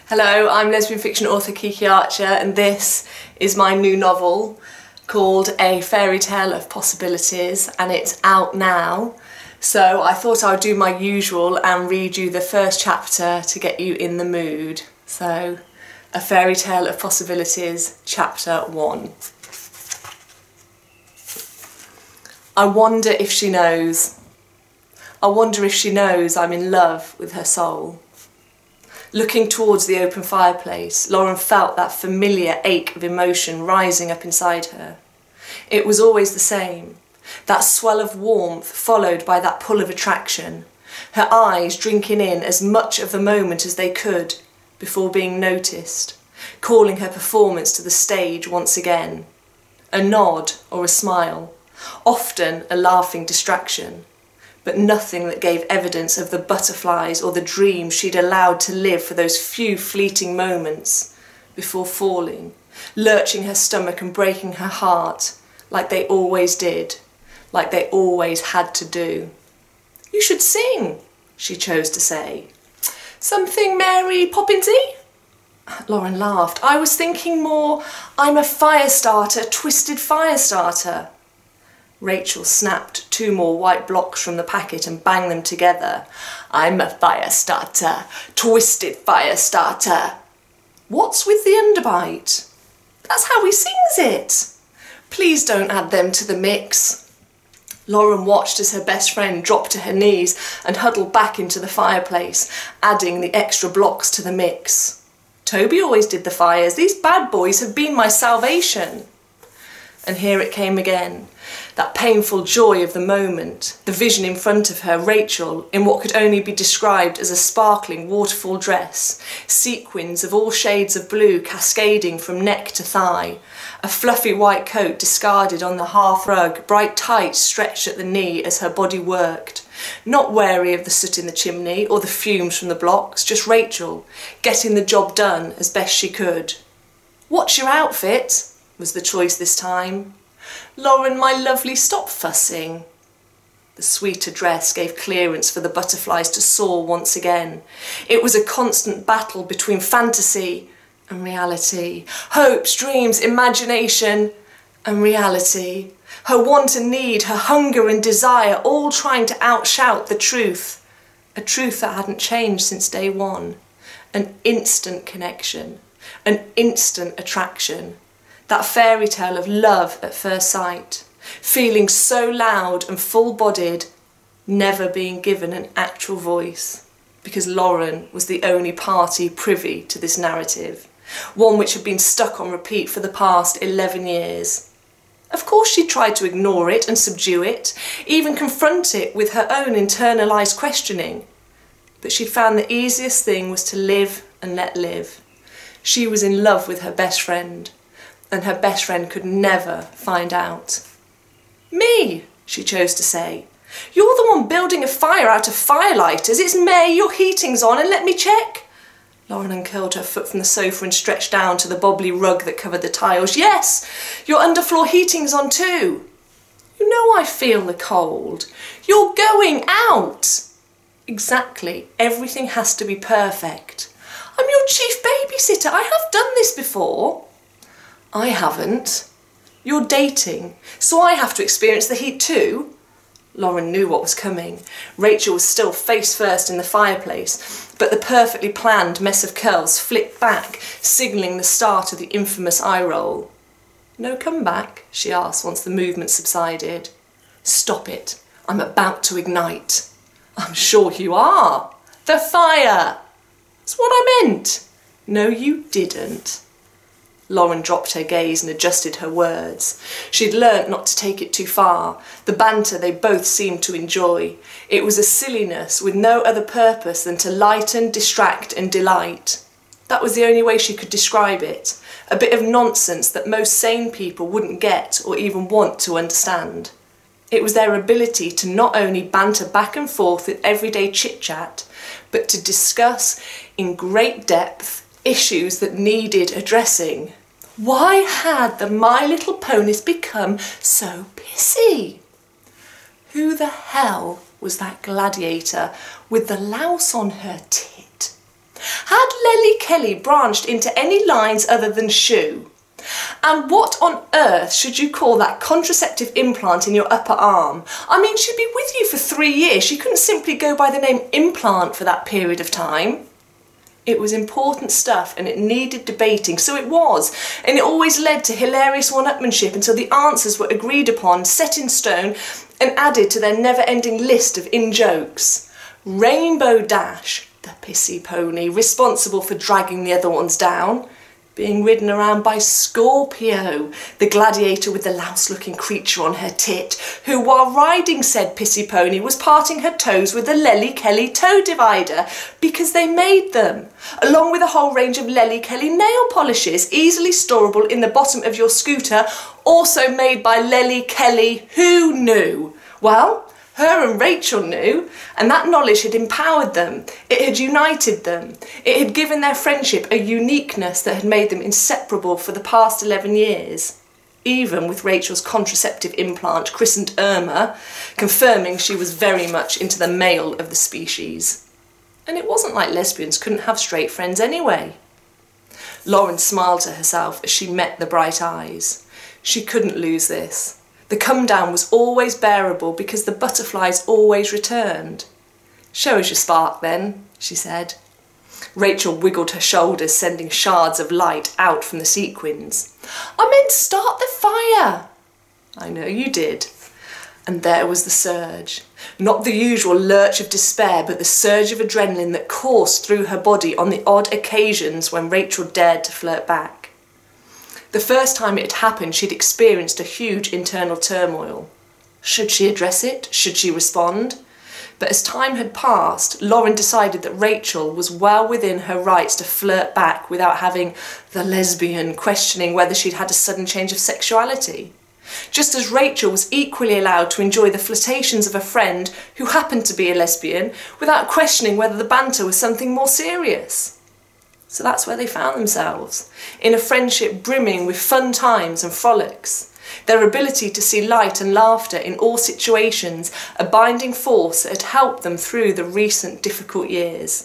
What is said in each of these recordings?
Hello, I'm lesbian fiction author Kiki Archer, and this is my new novel called A Fairytale of Possibilities, and it's out now. So I thought I would do my usual and read you the first chapter to get you in the mood. So, A Fairytale of Possibilities, Chapter 1. I wonder if she knows. I wonder if she knows I'm in love with her soul. Looking towards the open fireplace, Lauren felt that familiar ache of emotion rising up inside her. It was always the same, that swell of warmth followed by that pull of attraction, her eyes drinking in as much of the moment as they could before being noticed, calling her performance to the stage once again. A nod or a smile, often a laughing distraction, but nothing that gave evidence of the butterflies or the dreams she'd allowed to live for those few fleeting moments before falling, lurching her stomach and breaking her heart, like they always did, like they always had to do. "You should sing," she chose to say. "Something Mary Poppinsy?" Lauren laughed. "I was thinking more, I'm a fire starter, twisted fire starter." Rachel snapped 2 more white blocks from the packet and banged them together. "I'm a fire starter, twisted fire starter." "What's with the underbite?" "That's how he sings it." "Please don't add them to the mix." Lauren watched as her best friend dropped to her knees and huddled back into the fireplace, adding the extra blocks to the mix. "Toby always did the fires. These bad boys have been my salvation." And here it came again, that painful joy of the moment, the vision in front of her, Rachel, in what could only be described as a sparkling waterfall dress, sequins of all shades of blue cascading from neck to thigh, a fluffy white coat discarded on the hearth rug, bright tights stretched at the knee as her body worked, not wary of the soot in the chimney or the fumes from the blocks, just Rachel, getting the job done as best she could. "What's your outfit?" was the choice this time. "Lauren, my lovely, stop fussing." The sweeter dress gave clearance for the butterflies to soar once again. It was a constant battle between fantasy and reality, hopes, dreams, imagination and reality. Her want and need, her hunger and desire, all trying to outshout the truth. A truth that hadn't changed since day one. An instant connection, an instant attraction. That fairy tale of love at first sight, feeling so loud and full-bodied, never being given an actual voice, because Lauren was the only party privy to this narrative, one which had been stuck on repeat for the past 11 years. Of course she tried to ignore it and subdue it, even confront it with her own internalised questioning, but she'd found the easiest thing was to live and let live. She was in love with her best friend, and her best friend could never find out. "Me," she chose to say. "You're the one building a fire out of firelighters. It's May, your heating's on, and let me check." Lauren uncurled her foot from the sofa and stretched down to the bobbly rug that covered the tiles. "Yes, your underfloor heating's on too." "You know I feel the cold." "You're going out." "Exactly, everything has to be perfect." "I'm your chief babysitter. I have done this before." "I haven't." "You're dating, so I have to experience the heat too." Lauren knew what was coming. Rachel was still face first in the fireplace, but the perfectly planned mess of curls flipped back, signalling the start of the infamous eye roll. "No comeback?" she asked once the movement subsided. "Stop it. I'm about to ignite." "I'm sure you are." "The fire." "That's what I meant." "No, you didn't." Lauren dropped her gaze and adjusted her words. She'd learnt not to take it too far. The banter they both seemed to enjoy. It was a silliness with no other purpose than to lighten, distract and delight. That was the only way she could describe it. A bit of nonsense that most sane people wouldn't get or even want to understand. It was their ability to not only banter back and forth with everyday chit-chat, but to discuss in great depth issues that needed addressing. Why had the My Little Ponies become so pissy? Who the hell was that gladiator with the louse on her tit? Had Lely Kelly branched into any lines other than shoe? And what on earth should you call that contraceptive implant in your upper arm? I mean, she'd be with you for 3 years. She couldn't simply go by the name implant for that period of time. It was important stuff and it needed debating, so it was. And it always led to hilarious one-upmanship until the answers were agreed upon, set in stone, and added to their never-ending list of in-jokes. Rainbow Dash, the pissy pony, responsible for dragging the other ones down, being ridden around by Scorpio, the gladiator with the louse-looking creature on her tit, who, while riding said pissy pony, was parting her toes with the Lely Kelly toe divider, because they made them, along with a whole range of Lely Kelly nail polishes, easily storable in the bottom of your scooter, also made by Lely Kelly. Who knew? Well, her and Rachel knew, and that knowledge had empowered them. It had united them. It had given their friendship a uniqueness that had made them inseparable for the past 11 years, even with Rachel's contraceptive implant, christened Irma, confirming she was very much into the male of the species. And it wasn't like lesbians couldn't have straight friends anyway. Lauren smiled to herself as she met the bright eyes. She couldn't lose this. The come-down was always bearable because the butterflies always returned. "Show us your spark then," she said. Rachel wiggled her shoulders, sending shards of light out from the sequins. "I meant start the fire." "I know you did." And there was the surge. Not the usual lurch of despair, but the surge of adrenaline that coursed through her body on the odd occasions when Rachel dared to flirt back. The first time it had happened, she'd experienced a huge internal turmoil. Should she address it? Should she respond? But as time had passed, Lauren decided that Rachel was well within her rights to flirt back without having the lesbian questioning whether she'd had a sudden change of sexuality. Just as Rachel was equally allowed to enjoy the flirtations of a friend who happened to be a lesbian without questioning whether the banter was something more serious. So that's where they found themselves, in a friendship brimming with fun times and frolics. Their ability to see light and laughter in all situations, a binding force that had helped them through the recent difficult years.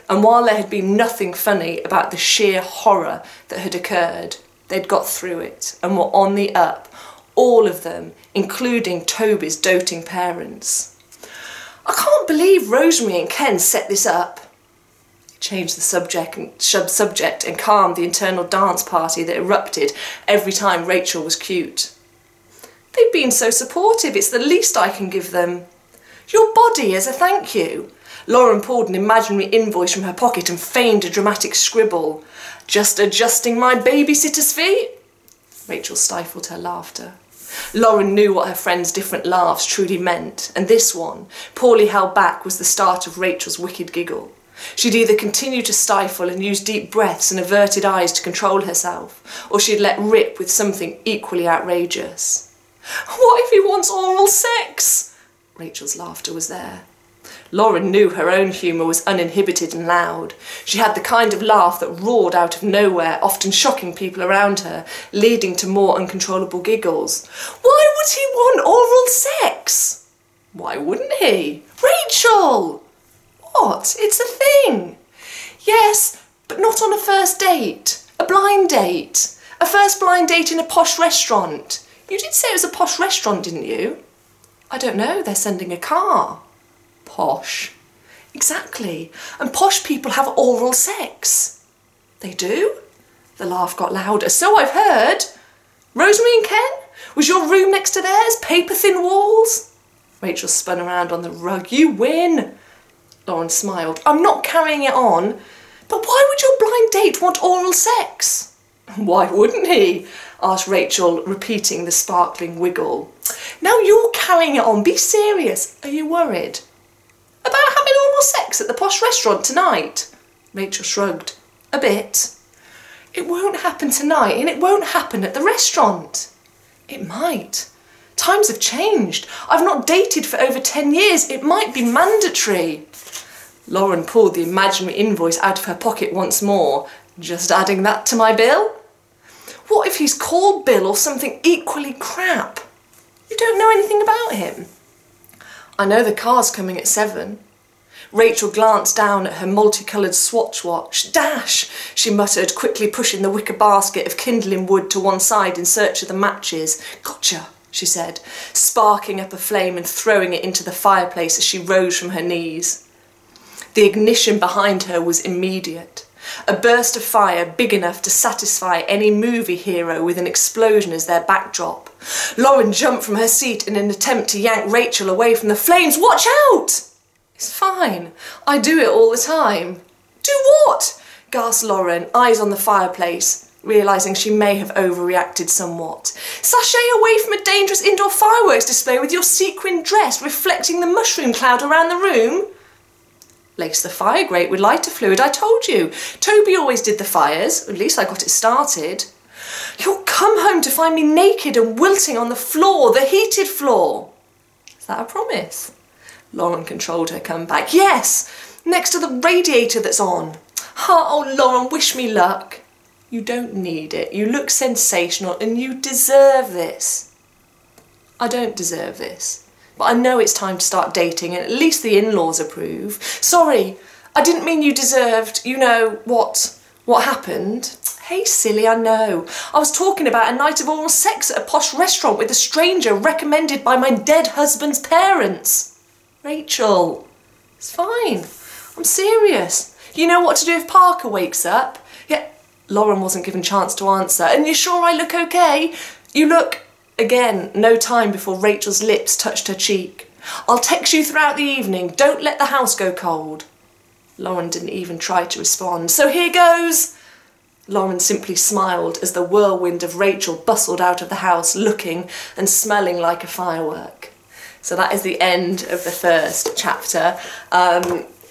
And while there had been nothing funny about the sheer horror that had occurred, they'd got through it and were on the up, all of them, including Toby's doting parents. "I can't believe Rosemary and Ken set this up." Changed the subject and calmed the internal dance party that erupted every time Rachel was cute. "They've been so supportive, it's the least I can give them." "Your body as a thank you." Lauren pulled an imaginary invoice from her pocket and feigned a dramatic scribble. "Just adjusting my babysitter's fee." Rachel stifled her laughter. Lauren knew what her friend's different laughs truly meant, and this one, poorly held back, was the start of Rachel's wicked giggle. She'd either continue to stifle and use deep breaths and averted eyes to control herself, or she'd let rip with something equally outrageous. "What if he wants oral sex?" Rachel's laughter was there. Lauren knew her own humour was uninhibited and loud. She had the kind of laugh that roared out of nowhere, often shocking people around her, leading to more uncontrollable giggles. "Why would he want oral sex?" "Why wouldn't he?" "Rachel!" "What? It's a thing." "Yes, but not on a first date. A blind date. A first blind date in a posh restaurant. You did say it was a posh restaurant, didn't you?" "I don't know, they're sending a car." "Posh." "Exactly. And posh people have oral sex." "They do?" The laugh got louder. "So I've heard." "Rosemary and Ken? Was your room next to theirs? Paper-thin walls?" Rachel spun around on the rug. "You win." Lauren smiled. "I'm not carrying it on." "But why would your blind date want oral sex?" "Why wouldn't he?" asked Rachel, repeating the sparkling wiggle. "Now you're carrying it on. Be serious. Are you worried?" "About having oral sex at the posh restaurant tonight?" Rachel shrugged. "A bit." "It won't happen tonight, and it won't happen at the restaurant." "It might. Times have changed. I've not dated for over 10 years. It might be mandatory." Lauren pulled the imaginary invoice out of her pocket once more. "Just adding that to my bill?" "What if he's called Bill or something equally crap?" "You don't know anything about him?" "I know the car's coming at 7. Rachel glanced down at her multicoloured Swatch watch. Dash, she muttered, quickly pushing the wicker basket of kindling wood to one side in search of the matches. Gotcha, she said, sparking up a flame and throwing it into the fireplace as she rose from her knees. The ignition behind her was immediate. A burst of fire big enough to satisfy any movie hero with an explosion as their backdrop. Lauren jumped from her seat in an attempt to yank Rachel away from the flames. Watch out! It's fine. I do it all the time. Do what? Gasped Lauren, eyes on the fireplace, realising she may have overreacted somewhat. Sashay away from a dangerous indoor fireworks display with your sequin dress reflecting the mushroom cloud around the room. Lace the fire grate with lighter fluid, I told you. Toby always did the fires, at least I got it started. You'll come home to find me naked and wilting on the floor, the heated floor. Is that a promise? Lauren controlled her comeback. Yes, next to the radiator that's on. Oh, Lauren, wish me luck. You don't need it. You look sensational and you deserve this. I don't deserve this, but I know it's time to start dating and at least the in-laws approve. Sorry, I didn't mean you deserved, you know, what happened. Hey, silly, I know. I was talking about a night of oral sex at a posh restaurant with a stranger recommended by my dead husband's parents. Rachel, it's fine. I'm serious. You know what to do if Parker wakes up? Yeah, Lauren wasn't given a chance to answer. And you sure I look okay? You look... Again, no time before Rachel's lips touched her cheek. I'll text you throughout the evening. Don't let the house go cold. Lauren didn't even try to respond. So here goes. Lauren simply smiled as the whirlwind of Rachel bustled out of the house, looking and smelling like a firework. So that is the end of the first chapter.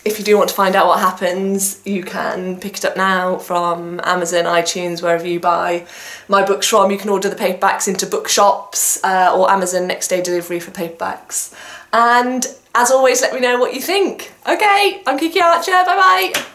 If you do want to find out what happens, you can pick it up now from Amazon, iTunes, wherever you buy my books from. You can order the paperbacks into bookshops or Amazon next day delivery for paperbacks. And as always, let me know what you think. Okay, I'm Kiki Archer, bye bye.